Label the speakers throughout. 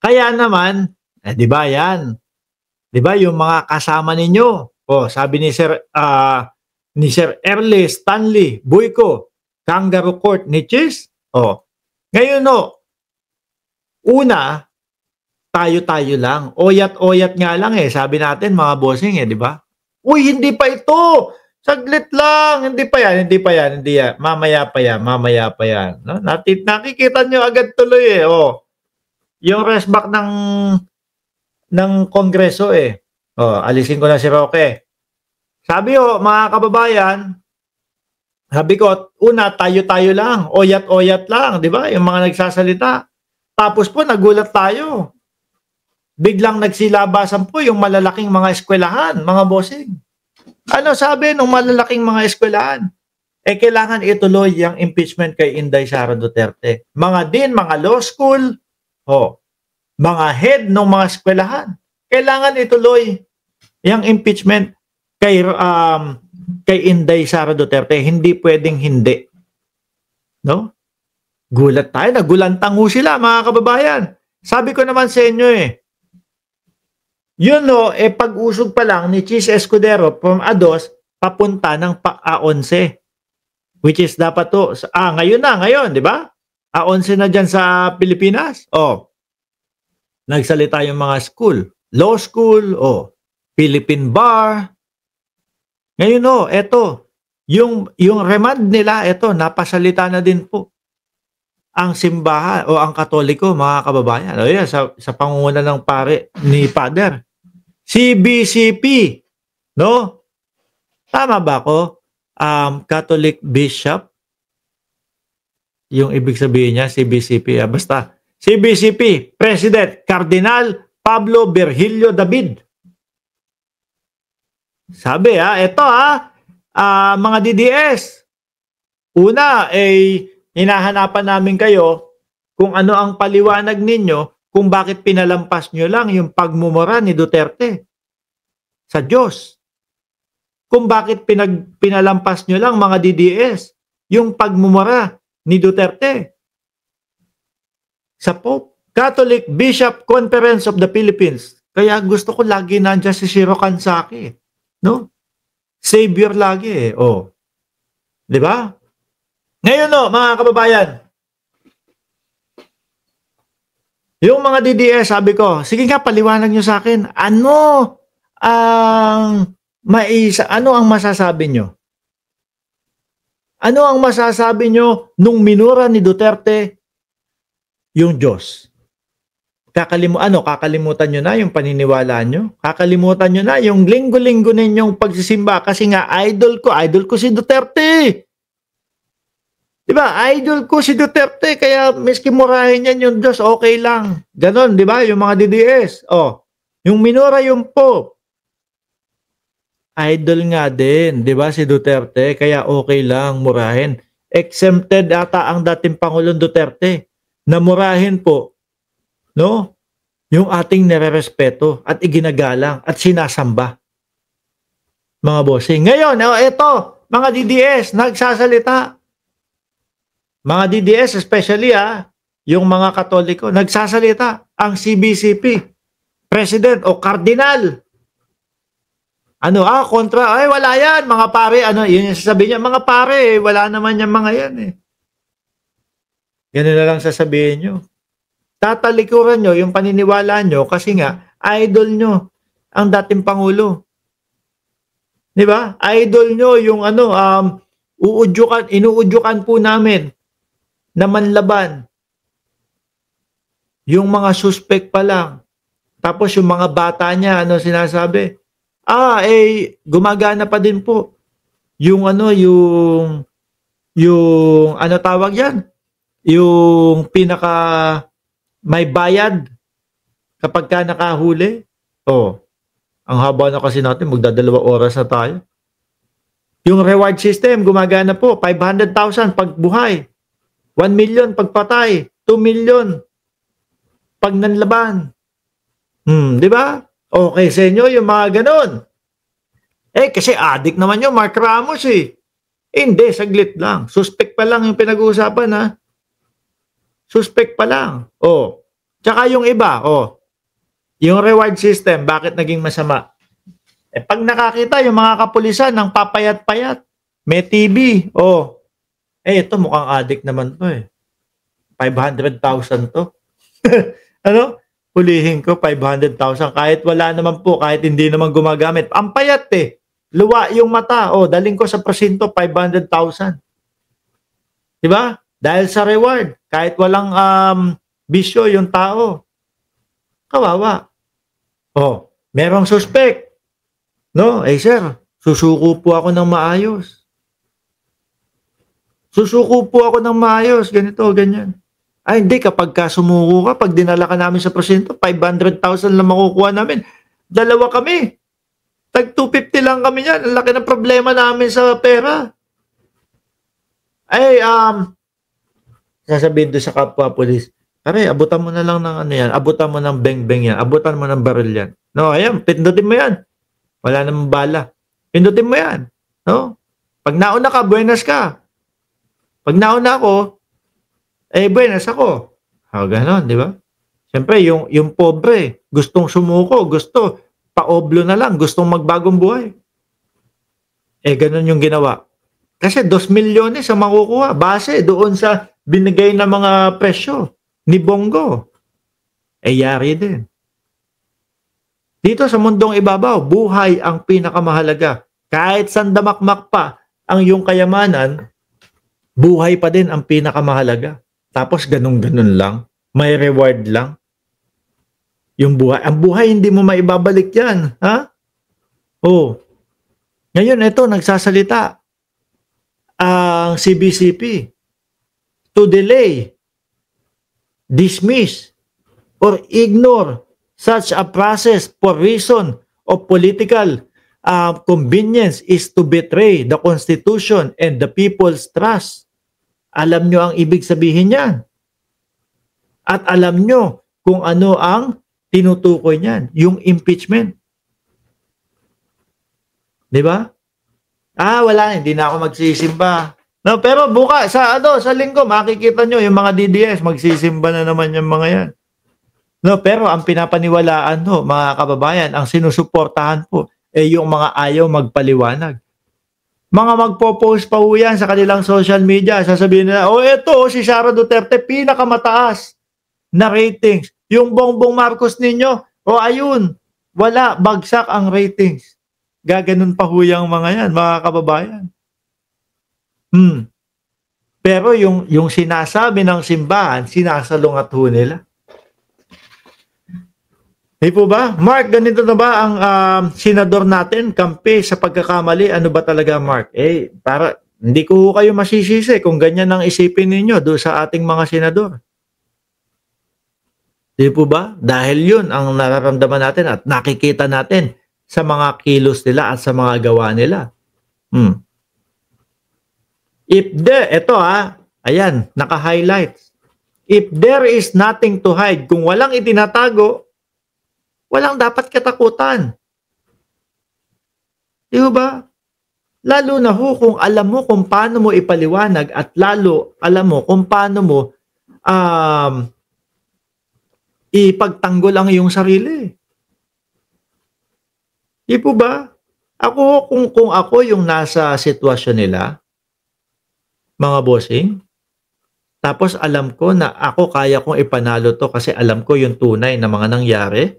Speaker 1: Kaya naman, di ba yan? Di ba yung mga kasama ninyo? Sabi ni Sir Erle Stanley Boyco, Kangaroo Court ni Chis. Ngayon una, tayo-tayo lang. Oyat-oyat nga lang sabi natin mga bossing di ba? Uy, hindi pa ito. Saglit lang. Hindi pa yan. Hindi yan. Mamaya pa yan. No? Nakikita nyo agad tuloy yung resback ng Kongreso alisin ko na si Roque. Sabi mga kababayan, sabi ko, una, tayo-tayo lang. Oyat-oyat lang. Di ba? Yung mga nagsasalita. Tapos po, nagulat tayo. Biglang nagsilabasan po yung malalaking mga eskwelahan, mga bossing. Ano sabi ng malalaking mga eskwelahan? Kailangan ituloy yung impeachment kay Inday Sara Duterte. Mga mga law school, mga head ng mga eskwelahan, kailangan ituloy yung impeachment kay Inday Sara Duterte. Hindi pwedeng hindi. No? Gulat tayo, nagulantang sila mga kababayan. Sabi ko naman sa inyo yun pag-usog pa lang ni Chis Escudero from A2 papunta ng A11. Which is dapat ngayon, di ba? A11 na dyan sa Pilipinas. Nagsalita yung mga school. Law school, Philippine Bar. Ngayon eto, yung remand nila, napasalita na din po ang simbahan o ang Katoliko, mga kababayan. Sa pangunguna ng pare ni Father. CBCP, no? Tama ba ako? Catholic Bishop? Yung ibig sabihin niya, CBCP. Basta, CBCP, President Cardinal Pablo Virgilio David. Sabi mga DDS. Una, hinahanapan namin kayo kung ano ang paliwanag ninyo kung bakit pinalampas nyo lang yung pagmumura ni Duterte sa Diyos. Kung bakit pinalampas nyo lang mga DDS yung pagmumura ni Duterte sa Pope. Catholic Bishop Conference of the Philippines. Kaya gusto ko lagi nandiyan si Shiro Kansaki. No? Savior lagi Di ba? Ngayon mga kababayan, yung mga DDS, sabi ko, sige nga, paliwanag nyo sa akin, ano ang masasabi nyo? Ano ang masasabi nyo nung minura ni Duterte yung Diyos? Kakalimutan nyo na yung paniniwala nyo? Kakalimutan nyo na yung linggo-linggo ninyong pagsisimba kasi nga idol ko si Duterte. Diba? Idol ko si Duterte, kaya miski murahin yan yung Diyos, okay lang. Ganon, di ba? Yung mga DDS. Yung minura yung Pope. Idol nga din, di ba? Si Duterte, kaya okay lang murahin. Exempted ata ang dating Pangulong Duterte na murahin po, no? Yung ating nirerespeto at iginagalang at sinasamba. Mga bossing. Ngayon, eto, mga DDS, nagsasalita. Mga DDS, especially yung mga Katoliko, nagsasalita ang CBCP, President o Cardinal. Kontra, wala yan, mga pare, yun yung sasabihin niya, mga pare, wala naman yung mga yan Ganun na lang sasabihin nyo. Tatalikuran nyo yung paniniwala nyo kasi nga, idol nyo ang dating Pangulo. Di ba? Idol nyo yung inuudyukan po namin na manlaban yung mga suspect pa lang. Tapos yung mga bata niya, sinasabi? Gumagana pa din po. Yung tawag yan? Yung pinaka may bayad kapag ka nakahuli. Ang haba na kasi natin, magdadalawang oras na tayo. Yung reward system, gumagana po. 500,000 pag buhay. 1 million pagpatay, 2 million pag nanlaban. Di ba? Okay sa inyo yung mga ganon. Kasi addict naman yung Mark Ramos Hindi, saglit lang. Suspect pa lang yung pinag-uusapan Suspect pa lang. Tsaka yung iba, yung reward system, bakit naging masama? Pag nakakita yung mga kapulisan ng papayat-payat, may TV, ito mukhang addict naman to 500,000 to. Ano? Hulihin ko 500,000 kahit wala naman po, kahit hindi naman gumagamit. Ang payat luwa yung mata, daling ko sa presinto 500,000. Diba? Dahil sa reward, kahit walang bisyo yung tao. Kawawa. Merong suspect. No, sir, susuko po ako ng maayos. Susuko po ako ng maayos, ganito, ganyan. Ay, hindi, kapag sumuko ka, pag dinala ka namin sa presinto, 500,000 lang makukuha namin. Dalawa kami. Tag 250 lang kami yan. Ang laki ng problema namin sa pera. Ay, sasabihin doon sa kapwa polis, pare, abutan mo na lang ng ano yan. Abutan mo ng beng-beng yan. Abutan mo ng baril yan. No, ayan, pindutin mo yan. Wala namang bala. Pindutin mo yan. No? Pag nauna ka, buenas ka. Pag nauna ako, buenas ako. Ganon, di ba? Siyempre, yung pobre, gustong sumuko, gusto, paoblo na lang, gustong magbagong buhay. Ganon yung ginawa. Kasi 2 milyones ang makukuha base doon sa binigay na mga presyo ni Bongo. Yari din. Dito sa mundong ibabaw, buhay ang pinakamahalaga. Kahit sandamakmak pa ang iyong kayamanan, buhay pa din ang pinakamahalaga. Tapos ganun-ganun lang. May reward lang. Yung buhay. Ang buhay, hindi mo maibabalik yan. Ha? Ngayon, ito, nagsasalita ang CBCP to delay, dismiss, or ignore such a process for reason of political convenience is to betray the Constitution and the people's trust. Alam nyo ang ibig sabihin niyan. At alam nyo kung ano ang tinutukoy niyan, yung impeachment. Di ba? Wala, hindi na ako magsisimba. No, pero bukas sa linggo makikita nyo yung mga DDS magsisimba na naman yung mga yan. No, pero ang pinapaniwalaan mga kababayan, ang sinusuportahan po yung mga ayaw magpaliwanag. Mga magpo-post pa po yan sa kanilang social media. Sasabihin nila, eto si Sara Duterte, pinakamataas na ratings. Yung Bongbong Marcos ninyo, ayun, wala, bagsak ang ratings. Gaganon pa ho yung mga yan, mga kababayan. Pero yung sinasabi ng simbahan, sinasalungat ho nila. Di po ba? Mark, ganito na ba ang senador natin, kampi sa pagkakamali? Ano ba talaga, Mark? Para hindi ko kayo masisisi kung ganyan ang isipin ninyo doon sa ating mga senador. Di po ba? Dahil yun ang nararamdaman natin at nakikita natin sa mga kilos nila at sa mga gawa nila. Ayan, naka-highlight. If there is nothing to hide, kung walang itinatago, walang dapat katakutan. Di ba? Lalo na kung alam mo kung paano mo ipaliwanag at lalo alam mo kung paano mo ipagtanggol ang iyong sarili. Di po ba? Ako, kung ako yung nasa sitwasyon nila, mga bossing, tapos alam ko na ako kaya kong ipanalo to kasi alam ko yung tunay na mga nangyari,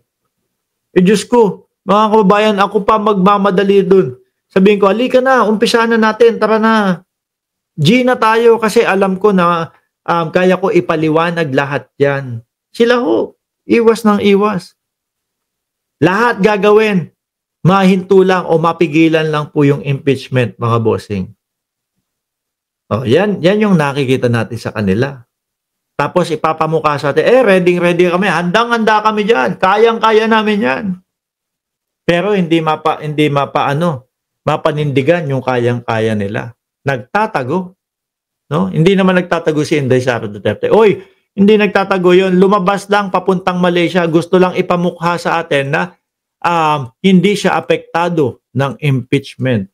Speaker 1: Diyos ko, mga kababayan, ako pa magmamadali dun. Sabihin ko, halika na, umpisa na natin, tara na. G na tayo kasi alam ko na kaya ko ipaliwanag lahat yan. Sila ho, iwas ng iwas. Lahat gagawin. Mahinto lang o mapigilan lang po yung impeachment, mga bossing. Yan yung nakikita natin sa kanila. Tapos ipapamukha sa atin, ready kami, handang-handa kami dyan, kayang-kaya namin yan. Pero hindi mapanindigan yung kayang-kaya nila. Nagtatago. No? Hindi naman nagtatago si Inday Sara Duterte. Hindi nagtatago yon, lumabas lang papuntang Malaysia, gusto lang ipamukha sa atin na hindi siya apektado ng impeachment.